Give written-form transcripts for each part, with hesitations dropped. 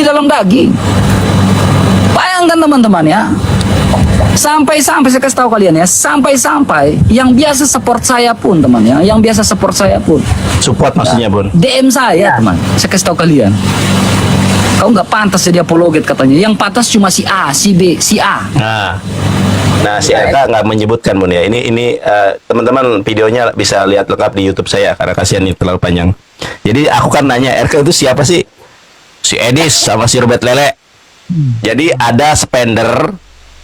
dalam daging. Bayangkan teman-teman ya. Sampai saya kasih tahu kalian ya, sampai yang biasa support saya pun teman ya, yang biasa support saya pun Support maksudnya, Bun. DM saya teman, saya kasih tahu kalian, kau nggak pantas jadi apologet katanya, yang pantas cuma si A, si B, si A. Nah, si RK nggak menyebutkan, Bun ya. Ini teman-teman videonya bisa lihat lengkap di YouTube saya karena kasihan ini terlalu panjang. Jadi aku kan nanya RK itu siapa sih? Si Edis sama si Robert Lele. Jadi ada spender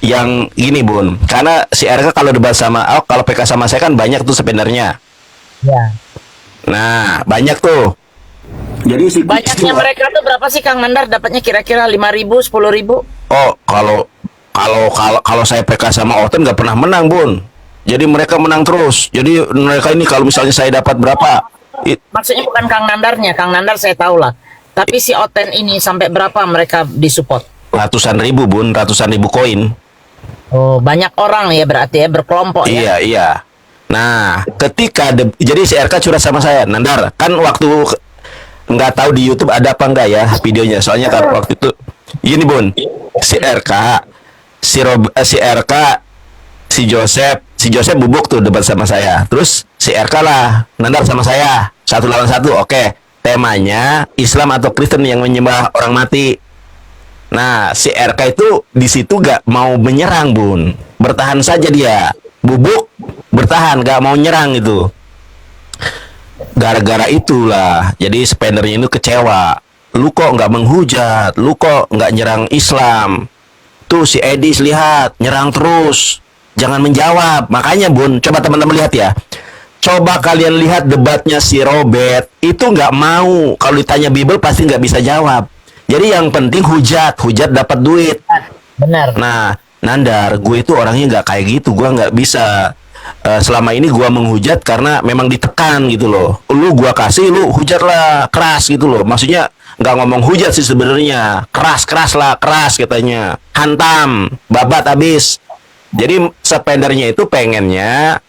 yang gini, Bun. Karena si RK kalau debat sama kalau PK sama saya kan banyak tuh spendernya. Ya. Nah, banyak tuh. Jadi si Banyaknya mereka tuh berapa sih Kang Nandar dapatnya kira-kira 5.000, 10.000? Oh, kalau saya PK sama Oten nggak pernah menang, Bun. Jadi mereka menang terus. Jadi mereka ini kalau misalnya saya dapat berapa? Maksudnya bukan Kang Nandarnya, Kang Nandar saya tahu lah. Tapi si Oten ini sampai berapa mereka disupport? Ratusan ribu, Bun, ratusan ribu koin. Oh, banyak orang ya berarti ya, berkelompok ya. Iya. Nah, ketika jadi si RK curhat sama saya, Nandar, kan waktu nggak tahu di YouTube ada apa enggak ya videonya. Soalnya kan waktu itu ini, Bun. Si RK, si RK, si Joseph bubuk tuh debat sama saya. Terus si RK lah, Nandar sama saya, 1 lawan 1. Oke. Temanya Islam atau Kristen yang menyembah orang mati. Nah, si RK itu di situ gak mau menyerang, Bun. Bertahan saja dia. Bubuk, bertahan, gak mau nyerang itu. Gara-gara itulah, jadi spendernya itu kecewa. Lu kok gak menghujat? Lu kok gak nyerang Islam? Tuh si Edis lihat, nyerang terus. Jangan menjawab. Makanya, Bun, coba teman-teman lihat ya. Coba kalian lihat debatnya si Robert. Itu gak mau. Kalau ditanya Bible pasti gak bisa jawab. Jadi yang penting hujat dapat duit. Benar. Nah, Nandar, gue itu orangnya nggak kayak gitu. Gue nggak bisa. Selama ini gue menghujat karena memang ditekan gitu loh. Lu gue kasih, lu hujatlah keras gitu loh. Maksudnya nggak ngomong hujat sih sebenarnya. Keras katanya. Hantam, babat abis. Jadi spendernya itu pengennya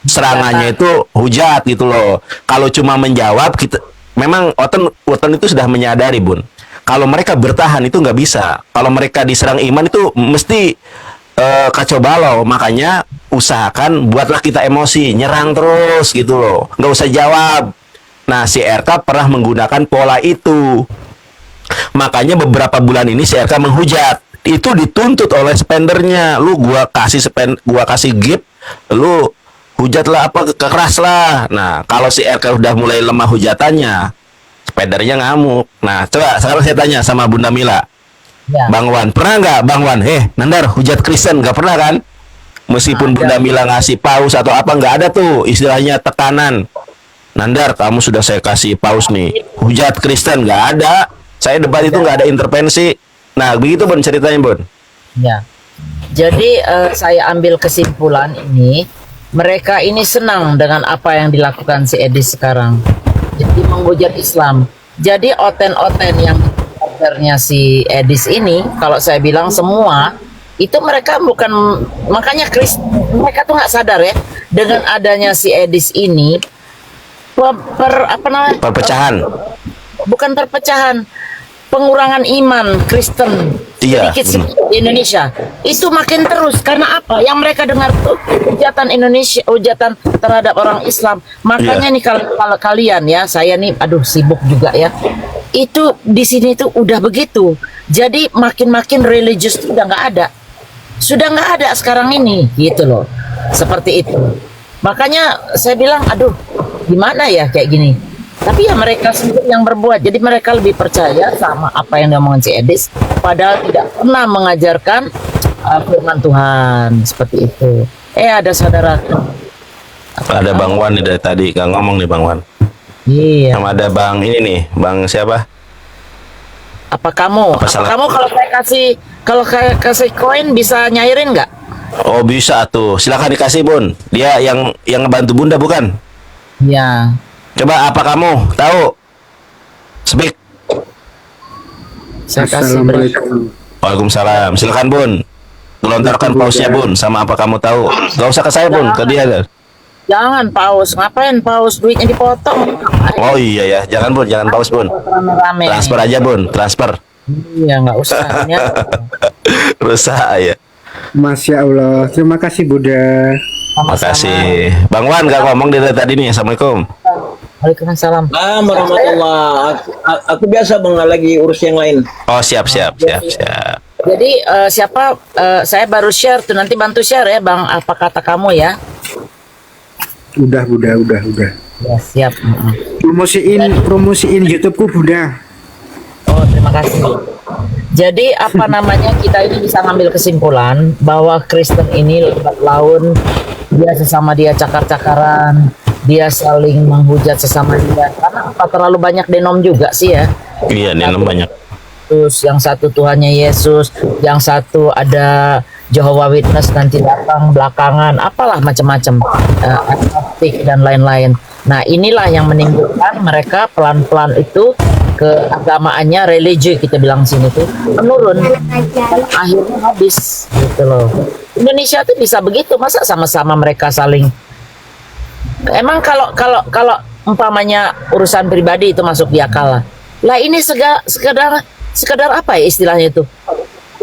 serangannya itu hujat gitu loh. Kalau cuma menjawab kita, memang Oten itu sudah menyadari, Bun. Kalau mereka bertahan itu nggak bisa. Kalau mereka diserang iman itu mesti kacau balau. Makanya usahakan buatlah kita emosi, nyerang terus gitu loh. Nggak usah jawab. Nah, si RK pernah menggunakan pola itu. Makanya beberapa bulan ini si RK menghujat. Itu dituntut oleh spendernya. Lu gua kasih gift, lu hujatlah apa keras lah. Nah, kalau si RK udah mulai lemah hujatannya, spendernya ngamuk. Nah, coba sekarang saya tanya sama Bunda Mila. Ya. Bang Wan, pernah nggak Bang Wan? Nandar, hujat Kristen, nggak pernah kan? Meskipun Bunda Mila ngasih paus atau apa, nggak ada tuh istilahnya tekanan. Nandar, kamu sudah saya kasih paus nih. Hujat Kristen, nggak ada. Saya debat itu nggak ada intervensi. Nah, begitu, Bun, ceritanya, Bun. Ya. Jadi saya ambil kesimpulan ini, mereka ini senang dengan apa yang dilakukan si Edis sekarang. Jadi menghujat Islam. Jadi oten-oten yang kadernya si Edis ini, kalau saya bilang semua itu mereka bukan, makanya mereka tuh nggak sadar ya dengan adanya si Edis ini Perpecahan. Bukan perpecahan, pengurangan iman Kristen sedikit di Indonesia itu makin terus. Karena apa? Yang mereka dengar tuh hujatan Indonesia, hujatan terhadap orang Islam. Makanya nih kalau kalian ya, saya nih aduh sibuk juga ya. Itu di sini tuh udah begitu. Jadi makin religius tuh udah nggak ada. Sudah nggak ada sekarang ini gitu loh. Seperti itu. Makanya saya bilang aduh gimana ya kayak gini. Tapi ya mereka sendiri yang berbuat. Jadi mereka lebih percaya sama apa yang diomongin si Edis, padahal tidak pernah mengajarkan firman Tuhan seperti itu. Ada saudara. Ada Bang Wan nih dari tadi, nggak ngomong nih Bang Wan. Iya. Sama ada Bang ini nih, Bang siapa? Apa kamu? Kamu kalau saya kasih koin bisa nyairin nggak? Oh bisa tuh, silakan dikasih, Bun. Dia yang ngebantu Bunda bukan? Iya. Coba apa kamu tahu? Speak. Saya kasih Assalamualaikum. Waalaikumsalam. Silakan, Bun. Gelontorkan pausnya, Bun. Sama apa kamu tahu? Gak usah ke saya, Bun. Ke dia. Jangan paus. Ngapain paus? Duitnya dipotong. Oh iya ya. Jangan, Bun. Jangan paus, Bun. Rame-rame. Transfer aja, Bun. Transfer. Iya, nggak usah. Ya. Rusak ya. Masya Allah. Terima kasih Buddha. Makasih. Bang Wan nggak ngomong dari tadi nih. Assalamualaikum. Waalaikumsalam. Warahmatullah. Aku biasa bang lagi urus yang lain. Oh siap. Jadi saya baru share tuh, nanti bantu share ya Bang, apa kata kamu ya? Udah. Ya siap. Promosiin YouTubeku Buddha. Oh terima kasih. Jadi apa namanya, kita ini bisa ngambil kesimpulan bahwa Kristen ini lambat laun, dia sesama dia cakar-cakaran, dia saling menghujat sesama dia. Karena apa, terlalu banyak denom juga sih ya. Iya, denom banyak. Terus yang satu Tuhannya Yesus, yang satu ada Jehovah Witness nanti datang belakangan, apalah macam-macam, agnostik dan lain-lain. Nah inilah yang menimbulkan mereka pelan-pelan itu keagamaannya, religi kita bilang sini tuh menurun, akhirnya habis gitu loh. Indonesia tuh bisa begitu, masa sama-sama mereka saling. Emang kalau umpamanya urusan pribadi itu masuk di akal lah ini sekedar apa ya istilahnya itu,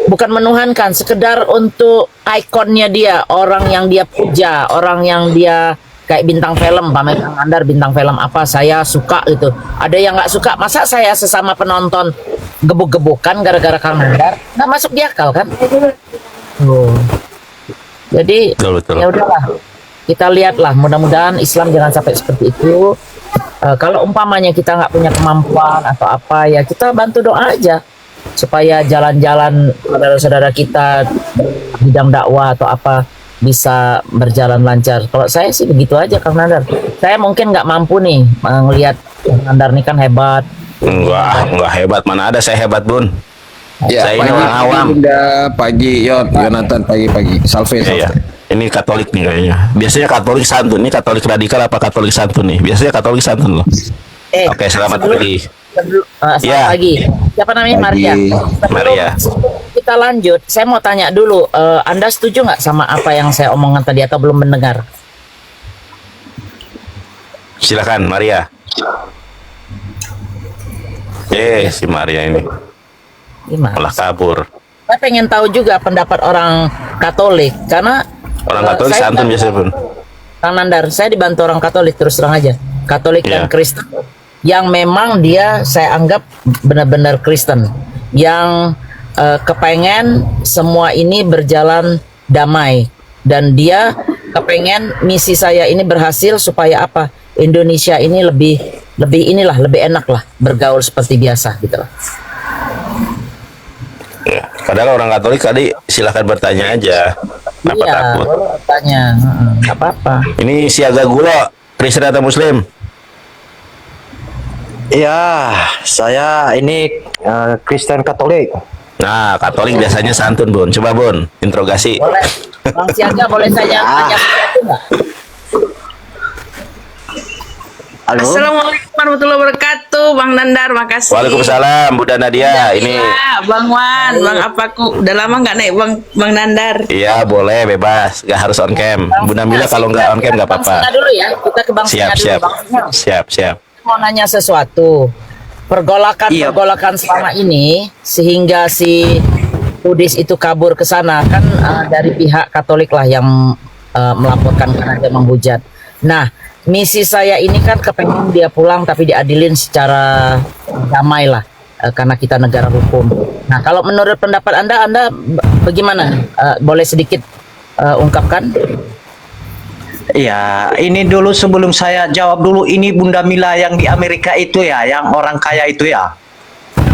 bukan menuhankan, sekedar untuk ikonnya dia, orang yang dia puja, orang yang dia kayak bintang film, pamer Kang Nandar bintang film apa, saya suka gitu. Ada yang nggak suka, masa saya sesama penonton gebuk-gebukan gara-gara Kang Nandar? Nggak masuk di akal kan? Jadi Betul. ya udahlah, kita lihatlah, mudah-mudahan Islam jangan sampai seperti itu. Kalau umpamanya kita nggak punya kemampuan atau apa ya, kita bantu doa aja supaya jalan-jalan saudara-saudara kita bidang dakwah atau apa bisa berjalan lancar. Kalau saya sih begitu aja Kang Nandar. Saya mungkin nggak mampu nih ngelihat Kang Nandar ini kan hebat. Enggak hebat, mana ada saya hebat Bun. Saya ini orang awam. Bunda pagi, Yonatan pagi. Salve. Iya. Ini Katolik nih kayaknya. Biasanya Katolik santun. Ini Katolik radikal apa Katolik santun nih? Biasanya Katolik santun loh. Oke, selamat pagi. Selamat Ya. pagi. Siapa namanya? Maria. Maria. Kita lanjut. Saya mau tanya dulu, Anda setuju nggak sama apa yang saya omongkan tadi atau belum mendengar? Silakan Maria. Si Maria ini Gimana? malah kabur. Saya pengen tahu juga pendapat orang Katolik, karena Orang Katolik saya santun biasanya Bun. Kang Nandar, saya dibantu orang Katolik, terus terang aja. Katolik dan Iya. Kristen yang memang dia saya anggap benar-benar Kristen, yang kepengen semua ini berjalan damai, dan dia kepengen misi saya ini berhasil supaya apa? Indonesia ini lebih enak lah bergaul seperti biasa gitu lah. Ya. Padahal orang Katolik tadi silakan bertanya aja. Kenapa Iya, takut? boleh bertanya, nggak apa-apa. Ini siaga gula, Kristen atau Muslim? Ya, saya ini Kristen Katolik. Nah, Katolik biasanya santun Bun. Coba Bun, interogasi. Boleh, Bang Siaga, boleh saya tanya sesuatu nggak? Halo. Assalamualaikum warahmatullahi wabarakatuh, Bang Nandar, makasih. Waalaikumsalam, Bunda Nadia. Ini Ya, Bang Wan, Bang Apaku, udah lama nggak naik Bang Nandar. iya boleh bebas, nggak harus on cam. Bunda Mila kalau nggak on cam nggak Bang apa-apa. Singa dulu ya, kita ke Bang Singa dulu. Siap. Bang Singa, Siap. mau nanya sesuatu. Pergolakan selama ini sehingga si Kudis itu kabur ke sana kan, dari pihak Katolik lah yang melaporkan karena dia menghujat. Nah, misi saya ini kan kepengen dia pulang tapi diadilin secara damai lah, karena kita negara hukum. Nah, kalau menurut pendapat Anda bagaimana? Boleh sedikit ungkapkan? Ya, ini dulu sebelum saya jawab dulu, ini Bunda Mila yang di Amerika itu ya, yang orang kaya itu ya.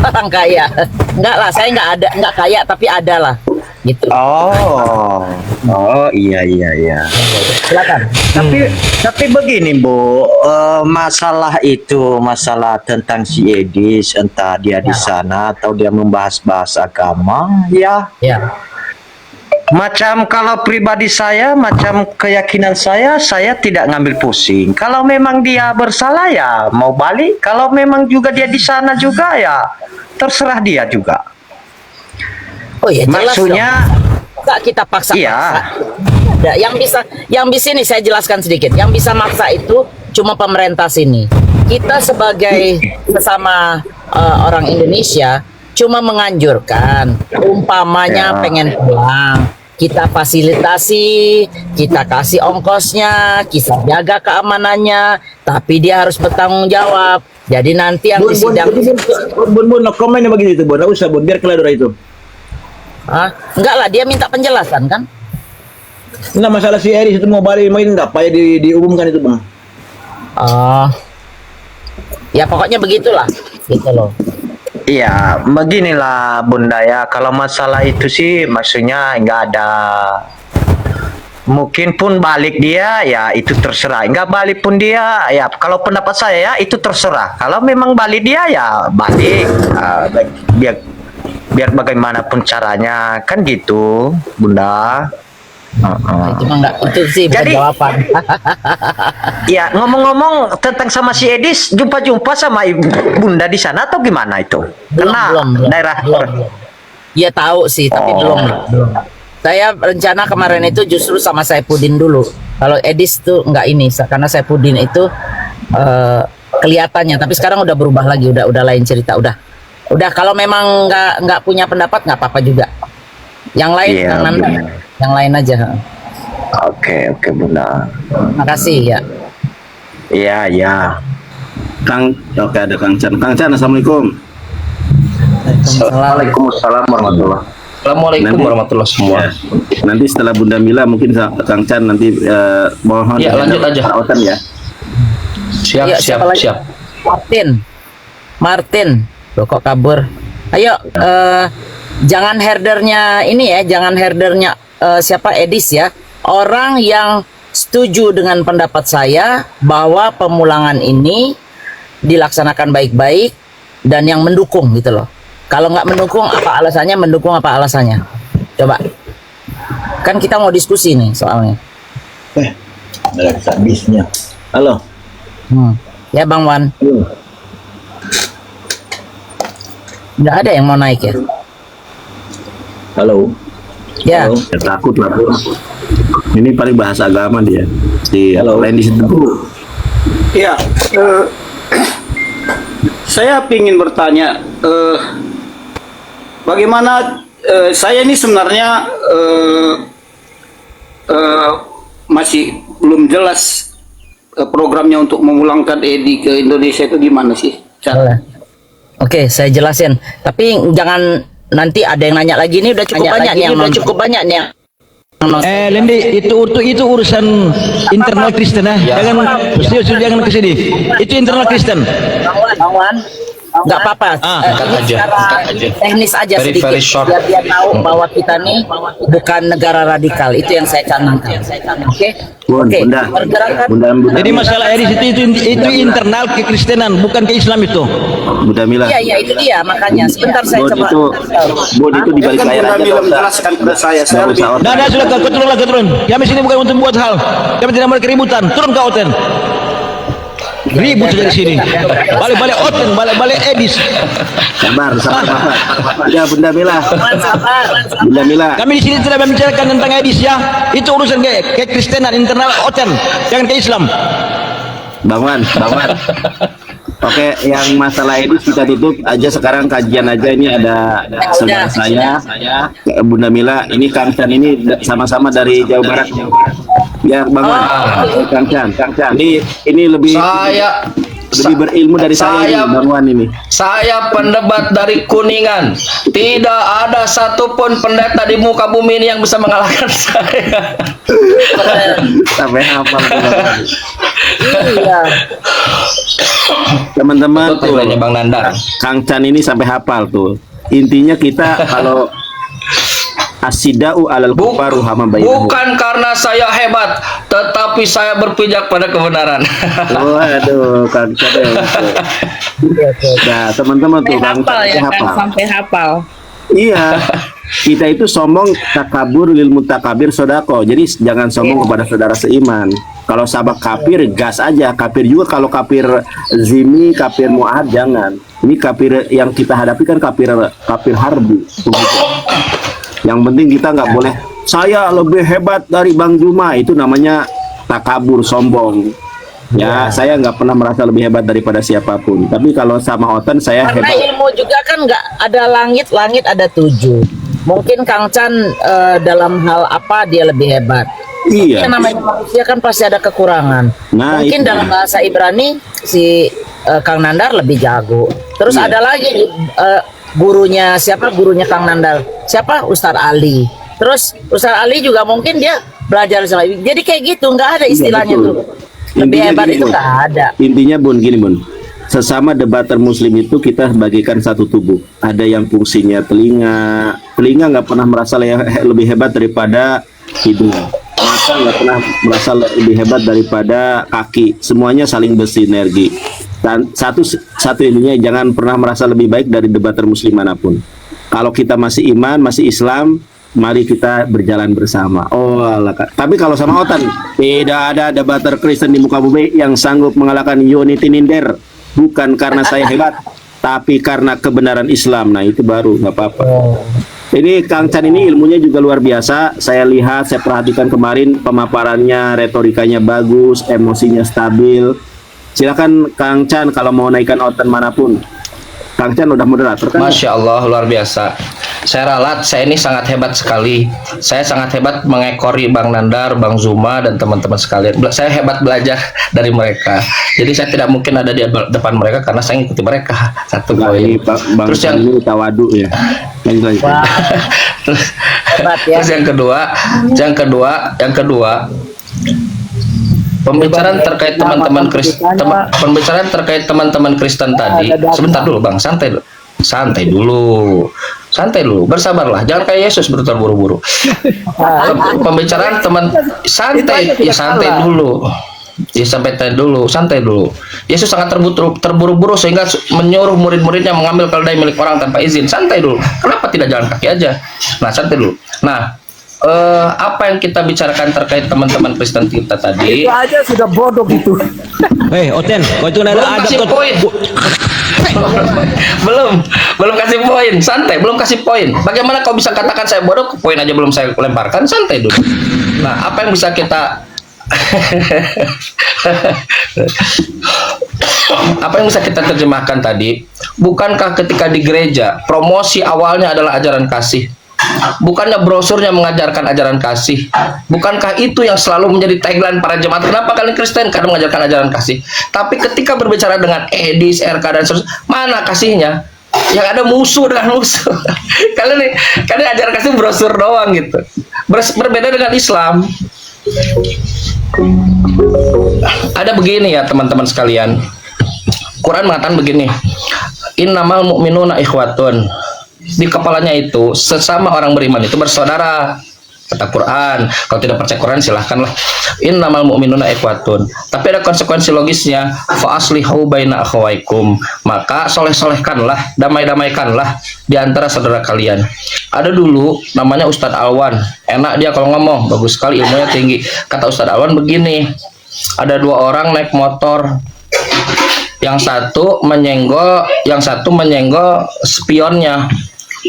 Orang kaya? Enggak lah, saya nggak kaya tapi ada lah, gitu. Oh, iya. Silakan. Tapi begini Bu, masalah tentang si Edis, entah dia di sana atau dia membahas-bahas agama, ya. Ya. Macam kalau pribadi saya, macam keyakinan saya tidak ngambil pusing. Kalau memang dia bersalah ya mau balik. Kalau memang juga dia di sana juga ya terserah dia juga. Oh ya, jelas Maksudnya, dong. Nggak kita paksa. iya. Ada yang bisa ini saya jelaskan sedikit. Yang bisa maksa itu cuma pemerintah sini. Kita sebagai sesama orang Indonesia cuma menganjurkan. Umpamanya pengen pulang, kita fasilitasi, kita kasih ongkosnya, kita jaga keamanannya, tapi dia harus bertanggung jawab. Jadi nanti yang di sidang Bun, no comment begini tuh, Bun. Nggak usah, Bun. Biar kelar itu. enggak lah, dia minta penjelasan kan? Nah, masalah si Eris itu mau balik main nggak payah diumumkan itu, Bang. Oh, ya pokoknya begitulah, gitu loh. Iya, beginilah Bunda ya. Kalau masalah itu sih maksudnya nggak ada. Mungkin pun balik dia ya itu terserah. Nggak balik pun dia ya. Kalau pendapat saya ya itu terserah. Kalau memang balik dia ya balik. Biar bagaimanapun caranya kan gitu, Bunda. Cuma enggak itu sih bukan Jadi- jawaban. Ya ngomong-ngomong tentang sama si Edis, jumpa-jumpa sama Bunda di sana atau gimana itu? Karena belum. daerah Iya tahu sih, tapi belum. Saya rencana kemarin itu justru sama Saipudin dulu. Kalau Edis tuh enggak ini, karena Saipudin itu kelihatannya. Tapi sekarang udah berubah lagi, udah lain cerita. Udah kalau memang nggak punya pendapat nggak apa-apa juga. Yang lain, Iya, yang lain aja. Oke, Bunda. Makasih ya. Iya. Oke, ada Kang Chan. Kang Chan, assalamualaikum. Waalaikumsalam warahmatullahi. Assalamualaikum Nanti- warahmatullahi semua. Ya, nanti setelah Bunda Mila mungkin Kang Chan nanti mohon Ya, lanjut aja. perawatan ya. Siap, Ayo, siap, siapa lagi? siap. Martin. Loh, kok kabur? Ayo, jangan herdernya ini ya, jangan herdernya siapa Edis ya. Orang yang setuju dengan pendapat saya bahwa pemulangan ini dilaksanakan baik-baik dan yang mendukung gitu loh. Kalau nggak mendukung apa alasannya? Mendukung apa alasannya? Coba. Kan kita mau diskusi nih soalnya. Ada habisnya. Halo. Ya Bang Wan. Nggak ada yang mau naik ya? Halo. Ya. Halo. Ya, takut lah bro. Ini paling bahasa agama dia. Di Halo. lain di situ dulu. Ya, saya ingin bertanya, bagaimana saya ini sebenarnya masih belum jelas programnya untuk memulangkan Edi ke Indonesia itu gimana sih? Boleh. Oke, saya jelasin. Tapi jangan nanti ada yang nanya lagi. Ini udah cukup banyak nih yang udah cukup banyak nih yang Lendi, itu urusan internal Kristen ya. Jangan ke sini. Itu internal Kristen. Bang Wan, nggak apa-apa. Angkat Ini aja, secara angkat aja. teknis aja Very, sedikit. very short. Biar dia tahu bahwa kita nih bukan negara radikal. Itu yang saya canangkan. Oke? Bun, Oke. Bunda. Pergerakan. Bunda Jadi masalah Edis itu internal kekristenan, bukan ke Islam itu. Bunda Mila. Iya, itu dia makanya. Sebentar saya Bun coba. itu di balik Kan layar Bunda aja. Mila nggak usah- menjelaskan kepada saya nggak lebih usah Nah, sudah kau turun. Kami sini bukan untuk buat hal. Kami tidak mau keributan. Turun ke Oten. Ribut dari sini. Balik Oten, balik Edis. Sabar Bapak. Ya Bunda Mila. Sabar. Bunda Mila. Kami di sini tidak membicarakan tentang Edis ya. Itu urusan kekristenan internal Oten, jangan ke Islam. Bang Wan. Oke, yang masalah ini kita tutup aja sekarang kajian aja. Ini ada saudara saya, Bunda Mila. Ini Kang Chan ini sama-sama dari Jawa Barat. Ya, Bang Wan. Kang Chan. Ini lebih berilmu dari saya ini, Bang Wan ini. Saya pendebat dari Kuningan. Tidak ada satupun pendeta di muka bumi ini yang bisa mengalahkan saya. Sampai hafal. Iya. Teman-teman, Itu tagline-nya Bang Nanda. Kang Chan ini sampai hafal tuh. Intinya kita kalau asidau alal kufaru hama bainahu. Bukan karena saya hebat, tetapi saya berpijak pada kebenaran. Waduh, Kang Chan. Nah, teman-teman tuh Kang Chan Sampai hafal. Iya, kita itu sombong takabur lil mutakabir sodako. Jadi jangan sombong kepada saudara seiman. Kalau sahabat kafir gas aja. Kafir juga kalau kafir zimi, kafir mu'ahad jangan. Ini kafir yang kita hadapi kan kafir harbi. Begitu. Yang penting kita nggak boleh saya lebih hebat dari Bang Juma, itu namanya takabur, sombong. Ya, saya nggak pernah merasa lebih hebat daripada siapapun. Tapi kalau sama Oten saya Karena hebat. ilmu juga kan nggak ada langit ada 7. Mungkin Kang Chan dalam hal apa dia lebih hebat. Iya. Yang namanya manusia kan pasti ada kekurangan. Nah, Mungkin itu. dalam bahasa Ibrani si Kang Nandar lebih jago. Terus Iya. ada lagi gurunya siapa? Gurunya Kang Nandar. Siapa? Ustadz Ali. Terus Ustadz Ali juga mungkin dia belajar sama. Jadi kayak gitu, nggak ada istilahnya betul. tuh. Lebih Intinya hebat gini, itu Bun. nggak ada. Intinya Bun, gini Bun. Sesama debater muslim itu kita bagikan satu tubuh. Ada yang fungsinya telinga. Telinga nggak pernah merasa lebih hebat daripada hidung. Mata nggak pernah merasa lebih hebat daripada kaki. Semuanya saling bersinergi. Dan satu ininya, jangan pernah merasa lebih baik dari debater muslim manapun. Kalau kita masih iman, masih Islam, mari kita berjalan bersama. Oh alah, Kak. Tapi kalau sama Otan, tidak ada debater Kristen di muka bumi yang sanggup mengalahkan Yoni Tininder. Bukan karena saya hebat, tapi karena kebenaran Islam. Nah itu baru nggak apa-apa. Ini Kang Chan ini ilmunya juga luar biasa. Saya lihat, saya perhatikan kemarin pemaparannya, retorikanya bagus, emosinya stabil. Silakan Kang Chan kalau mau naikkan Otan manapun. Kang Chan udah moderator kan? Masya Allah, luar biasa. Saya ralat, saya ini sangat hebat sekali. Saya sangat hebat mengekori Bang Nandar, Bang Zuma, dan teman-teman sekalian. Saya hebat belajar dari mereka. Jadi saya tidak mungkin ada di depan mereka karena saya ngikuti mereka. Satu Nah, ini poin. Bang Terus yang ini tawadu ya. Lanjut. Hebat ya. Terus yang kedua, pembicaraan terkait teman-teman Kristen, pembicaraan terkait teman-teman Kristen tadi. Sebentar dulu, Bang, santai dulu, bersabarlah, jangan kayak Yesus terburu-buru. Pembicaraan teman santai, ya santai dulu. Ya santai dulu. Yesus sangat terburu-buru sehingga menyuruh murid-muridnya mengambil keledai milik orang tanpa izin. Santai dulu. Kenapa tidak jalan kaki aja? Nah, santai dulu. Nah, apa yang kita bicarakan terkait teman-teman Kristen kita tadi? Itu aja sudah bodoh gitu. Oten, kau itu Belum kasih poin. belum kasih poin. Santai, belum kasih poin. Bagaimana kau bisa katakan saya bodoh? Poin aja belum saya lemparkan. Santai dulu. Nah, apa yang bisa kita apa yang bisa kita terjemahkan tadi? Bukankah ketika di gereja promosi awalnya adalah ajaran kasih? Bukannya brosurnya mengajarkan ajaran kasih? Bukankah itu yang selalu menjadi tagline para jemaat? Kenapa kalian Kristen? Karena mengajarkan ajaran kasih. Tapi ketika berbicara dengan Edis, RK dan seterusnya, mana kasihnya? Yang ada musuh dengan musuh. kalian ajaran kasih brosur doang gitu. Berbeda dengan Islam. Ada begini ya teman-teman sekalian. Quran mengatakan begini. Innamal mu'minuna ikhwatun. Di kepalanya itu sesama orang beriman itu bersaudara. Kata Quran. Kalau tidak percaya Quran silahkanlah. Innamal mu'minuna ikhwatun. Tapi ada konsekuensi logisnya. Fa aslihu baina akhawaikum. Maka soleh-solehkanlah, damai-damaikanlah di antara saudara kalian. Ada dulu namanya Ustadz Alwan. Enak dia kalau ngomong, bagus sekali, ilmunya tinggi. Kata Ustadz Alwan begini. Ada dua orang naik motor. Yang satu menyenggol spionnya.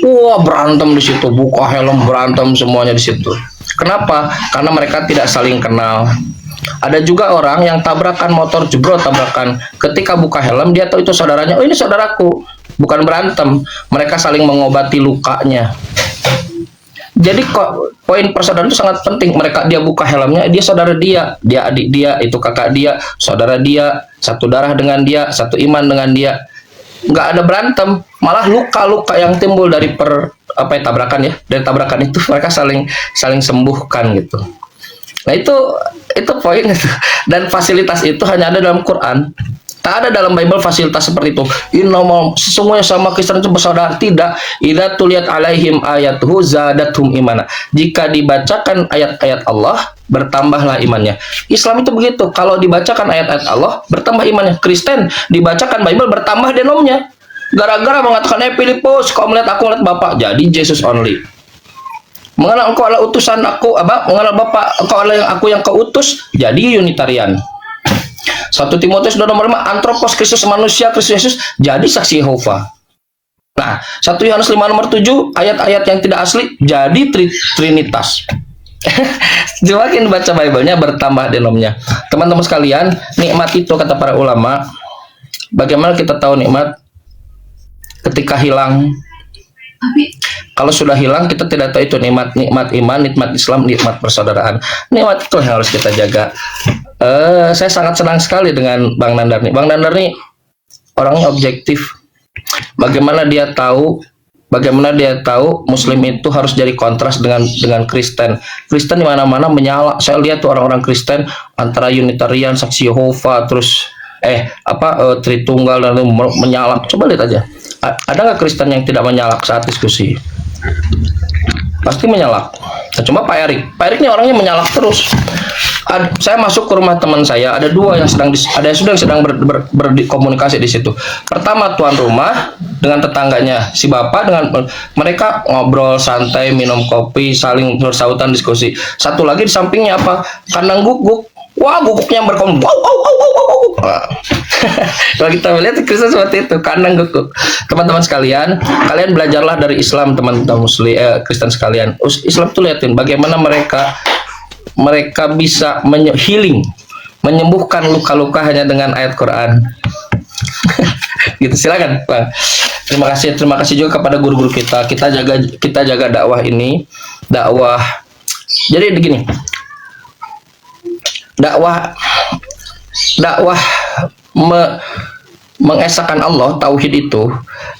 Wah, berantem di situ, buka helm, berantem semuanya di situ. Kenapa? Karena mereka tidak saling kenal. Ada juga orang yang tabrakan motor, jebrot tabrakan. Ketika buka helm, dia tahu itu saudaranya. Oh, ini saudaraku. Bukan berantem, mereka saling mengobati lukanya. Jadi kok poin persaudaraan itu sangat penting. Dia buka helmnya, dia saudara dia adik dia, itu kakak dia, saudara dia, satu darah dengan dia, satu iman dengan dia. Nggak ada berantem, malah luka-luka yang timbul dari tabrakan ya, dari tabrakan itu mereka saling sembuhkan gitu. Nah itu poin itu. Dan fasilitas itu hanya ada dalam Quran. Tak ada dalam Bible fasilitas seperti itu. Sesungguhnya sama Kristen itu bersaudara. Tidak. Idza tuliyat alaihim ayatuhu zadathum imana. Jika dibacakan ayat-ayat Allah, bertambahlah imannya. Islam itu begitu. Kalau dibacakan ayat-ayat Allah, bertambah imannya. Kristen dibacakan Bible, bertambah denomnya. Gara-gara mengatakan, Filipus, kau melihat aku melihat Bapak. Jadi Jesus only. Mengenal engkau adalah utusan aku, mengenal Bapak, engkau adalah aku yang kau utus. Jadi Unitarian. 1 Timotius 2:5, antropos Kristus manusia, Kristus Yesus jadi saksi Yehova. Nah, 1 Yohanes 5:7, ayat-ayat yang tidak asli jadi Trinitas. Semakin baca Bible-nya bertambah denomnya. Teman-teman sekalian, nikmat itu kata para ulama, bagaimana kita tahu nikmat? Ketika hilang. Kalau sudah hilang, kita tidak tahu itu nikmat iman, nikmat Islam, nikmat persaudaraan. Nikmat itu yang harus kita jaga. Saya sangat senang sekali dengan Bang Nandar nih. Bang Nandar nih orangnya objektif. Bagaimana dia tahu Muslim itu harus jadi kontras dengan Kristen. Kristen di mana-mana menyala. Saya lihat tuh orang-orang Kristen antara Unitarian, Saksi Yehova, terus Tritunggal dan menyalak. Coba lihat aja. Ada nggak Kristen yang tidak menyalak saat diskusi? Pasti menyalak. Nah, cuma Pak Erik ini orangnya menyalak terus. Saya masuk ke rumah teman saya, ada dua yang sedang berkomunikasi di situ. Pertama tuan rumah dengan tetangganya, si bapak dengan mereka ngobrol santai, minum kopi, saling bersautan diskusi. Satu lagi di sampingnya apa? Kandang guguk. Wah, guguknya berkomunikasi. Kalau kita melihat Kristen seperti itu, kandang guguk. Teman-teman sekalian, kalian belajarlah dari Islam, teman-teman Muslim, Kristen sekalian. Islam tuh liatin bagaimana mereka bisa healing, menyembuhkan luka-luka hanya dengan ayat Quran. Gitu, silakan, Bang. Terima kasih juga kepada guru-guru kita. Kita jaga dakwah ini, dakwah. Jadi begini. Dakwah mengesahkan Allah, tauhid itu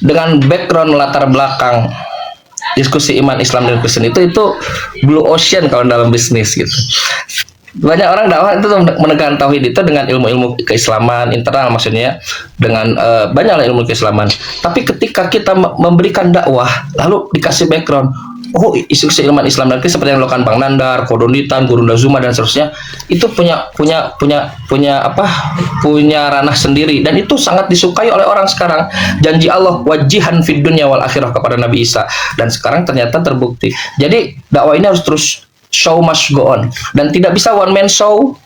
dengan background latar belakang diskusi iman Islam dan Kristen itu blue ocean kalau dalam bisnis gitu. Banyak orang dakwah itu menegakkan tauhid itu dengan ilmu-ilmu keislaman internal, maksudnya dengan banyaklah ilmu keislaman. Tapi ketika kita memberikan dakwah lalu dikasih background, isu keilmuan Islam dan Kristen seperti yang dilakukan Bang Nandar, Kodonitan, Guru Zuma dan seterusnya, itu punya ranah sendiri dan itu sangat disukai oleh orang sekarang. Janji Allah wajihan fid dunya wal akhirah kepada Nabi Isa, dan sekarang ternyata terbukti. Jadi dakwah ini harus terus, show must go on, dan tidak bisa one man show.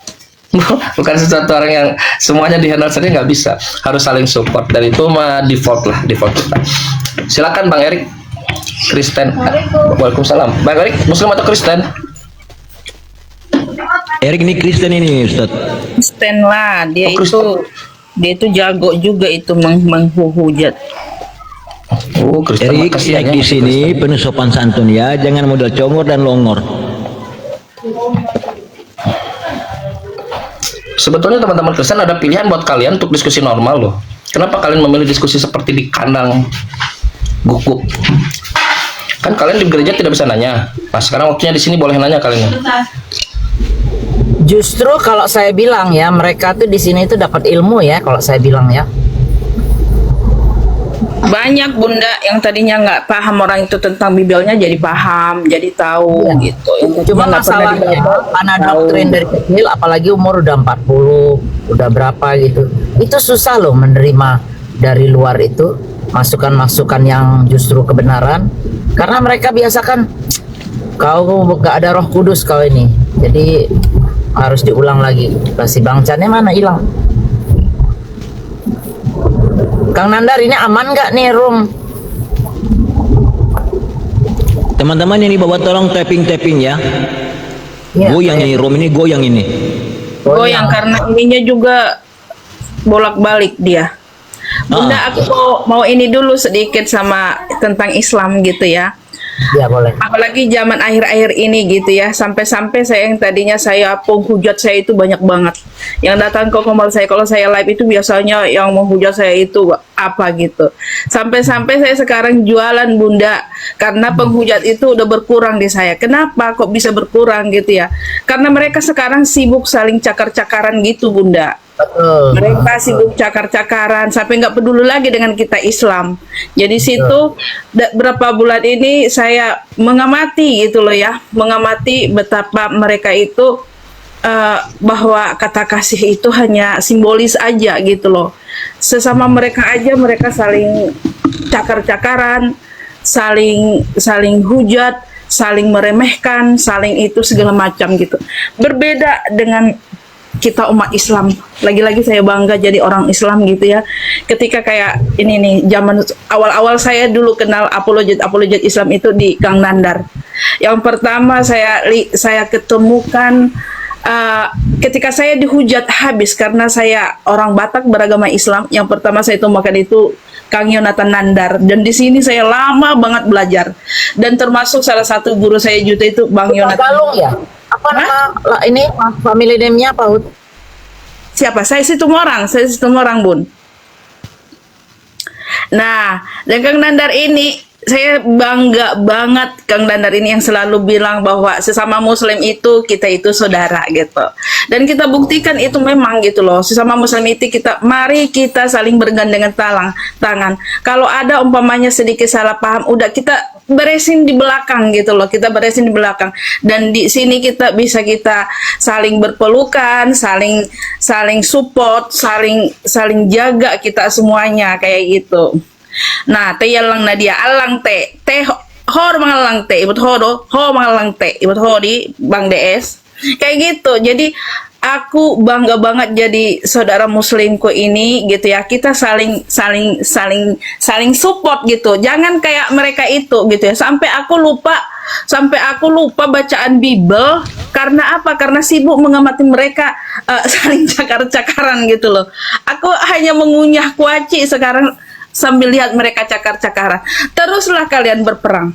Bukan sesuatu orang yang semuanya dihandle sendiri, nggak bisa, harus saling support, dan itu mah default kita. Silakan Bang Erik. Kristen. Waalaikumsalam. Bang Erik, Muslim atau Kristen? Erik ini Kristen ini, Ustaz. Kristen lah, dia itu jago juga itu menghujat. Oh, Kristen. Erik naik di sini penuh sopan santun ya, jangan modal congor dan longor. Sebetulnya teman-teman Kristen ada pilihan buat kalian untuk diskusi normal loh. Kenapa kalian memilih diskusi seperti di kandang guguk? Kan kalian di gereja tidak bisa nanya. Nah, sekarang waktunya di sini boleh nanya kalian. Justru kalau saya bilang ya, mereka tuh di sini tuh dapat ilmu ya, kalau saya bilang ya. Banyak Bunda yang tadinya nggak paham orang itu tentang Bibelnya jadi paham, jadi tahu gitu. Cuma masalahnya karena doktrin dari kecil, apalagi umur udah 40, udah berapa gitu. Itu susah loh menerima dari luar itu masukan-masukan yang justru kebenaran. Karena mereka biasa kan, kau gak ada Roh Kudus kau ini, jadi harus diulang lagi. Si Bang Channya mana hilang? Kang Nandar, ini aman gak nih room? Teman-teman yang di bawah tolong tapping ya. Goyang ini room ini, goyang ini. Goyang karena ininya juga bolak-balik dia. Bunda, aku mau ini dulu sedikit sama tentang Islam gitu ya. Ya boleh. Apalagi zaman akhir-akhir ini gitu ya, sampai-sampai saya yang tadinya saya penghujat saya itu banyak banget. Yang datang ke kamar saya kalau saya live itu biasanya yang menghujat saya itu apa gitu. Sampai-sampai saya sekarang jualan Bunda, karena penghujat itu udah berkurang di saya. Kenapa kok bisa berkurang gitu ya? Karena mereka sekarang sibuk saling cakar-cakaran gitu Bunda. Mereka sibuk cakar-cakaran sampai nggak peduli lagi dengan kita Islam. Jadi situ berapa bulan ini saya mengamati gitu loh ya, mengamati betapa mereka itu bahwa kata kasih itu hanya simbolis aja gitu loh. Sesama mereka aja mereka saling cakar-cakaran, saling hujat, saling meremehkan, saling itu segala macam gitu. Berbeda dengan kita umat Islam. Lagi-lagi saya bangga jadi orang Islam gitu ya. Ketika kayak ini nih, zaman awal-awal saya dulu kenal apologet Islam itu di Kang Nandar. Yang pertama saya ketemukan ketika saya dihujat habis karena saya orang Batak beragama Islam. Yang pertama saya temukan itu Kang Yonatan Nandar, dan di sini saya lama banget belajar, dan termasuk salah satu guru saya juga itu Bang Yonatan. Galung ya? Apa nama ini family name-nya apa? Siapa? Saya Situmorang, Bun. Nah, dan Kang Nandar ini saya bangga banget, Kang Nandar ini yang selalu bilang bahwa sesama Muslim itu kita itu saudara gitu. Dan kita buktikan itu memang gitu loh. Sesama Muslim itu mari kita saling bergandengan tangan. Kalau ada umpamanya sedikit salah paham, udah kita beresin di belakang gitu loh. Kita beresin di belakang. Dan di sini kita bisa saling berpelukan, saling support, saling jaga kita semuanya kayak gitu. Nah, teh yalang nadia alang teh hor mangalang teh ibut hodo ho mangalang teh ibut hodi Bang DS kayak gitu. Jadi aku bangga banget jadi saudara muslimku ini gitu ya. Kita saling support gitu. Jangan kayak mereka itu gitu ya. Sampai aku lupa bacaan Bible karena apa? Karena sibuk mengamati mereka saling cakar-cakaran gitu loh. Aku hanya mengunyah kuaci sekarang sambil lihat mereka cakar-cakaran. Teruslah kalian berperang.